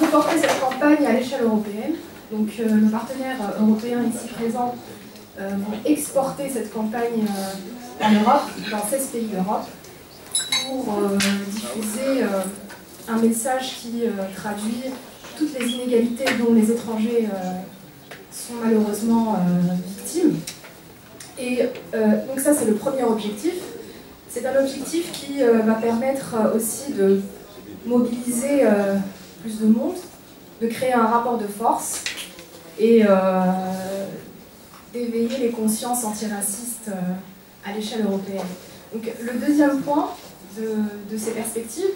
veut porter cette campagne à l'échelle européenne. Donc nos partenaires européens ici présents vont exporter cette campagne en Europe, dans 16 pays d'Europe, pour diffuser un message qui traduit toutes les inégalités dont les étrangers sont malheureusement victimes. Et donc ça, c'est le premier objectif. C'est un objectif qui va permettre aussi de mobiliser plus de monde, de créer un rapport de force et d'éveiller les consciences antiracistes à l'échelle européenne. Donc le deuxième point de ces perspectives,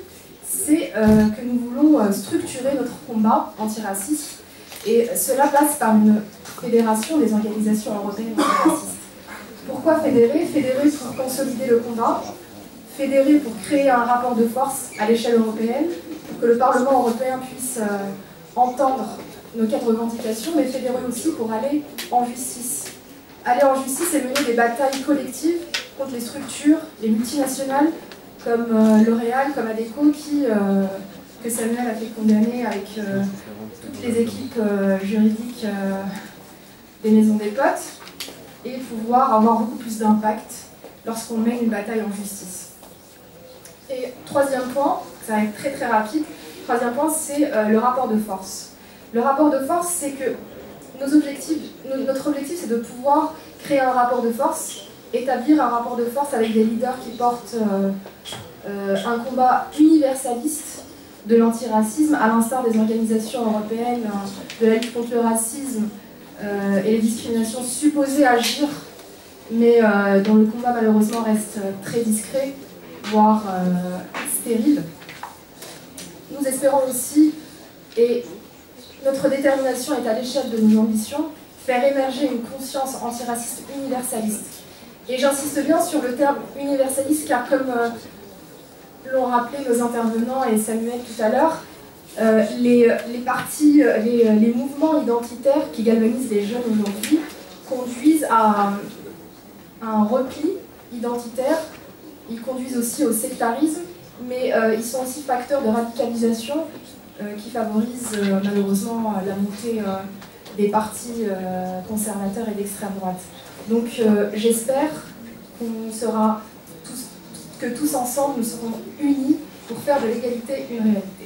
c'est que nous voulons structurer notre combat antiraciste, et cela passe par une fédération des organisations européennes antiracistes. Pourquoi fédérer? Fédérer pour consolider le combat, fédérer pour créer un rapport de force à l'échelle européenne, pour que le Parlement européen puisse entendre nos quatre revendications, mais fédérer aussi pour aller en justice. Aller en justice et mener des batailles collectives contre les structures, les multinationales, comme L'Oréal, comme Adecco, que Samuel a fait condamner avec toutes les équipes juridiques des maisons des potes, et pouvoir avoir beaucoup plus d'impact lorsqu'on mène une bataille en justice. Et troisième point, ça va être très très rapide, troisième point, c'est le rapport de force. Le rapport de force, c'est que notre objectif, c'est de pouvoir créer un rapport de force, établir un rapport de force avec des leaders qui portent un combat universaliste de l'antiracisme, à l'instar des organisations européennes de la lutte contre le racisme et les discriminations supposées agir, mais dont le combat malheureusement reste très discret, voire stérile. Nous espérons aussi, et notre détermination est à l'échelle de nos ambitions, faire émerger une conscience antiraciste universaliste. Et j'insiste bien sur le terme universaliste, car comme l'ont rappelé nos intervenants et Samuel tout à l'heure, les mouvements identitaires qui galvanisent les jeunes aujourd'hui conduisent à un repli identitaire, ils conduisent aussi au sectarisme, mais ils sont aussi facteurs de radicalisation qui favorisent malheureusement la montée des partis conservateurs et d'extrême droite. Donc j'espère que tous ensemble nous serons unis pour faire de l'égalité une réalité.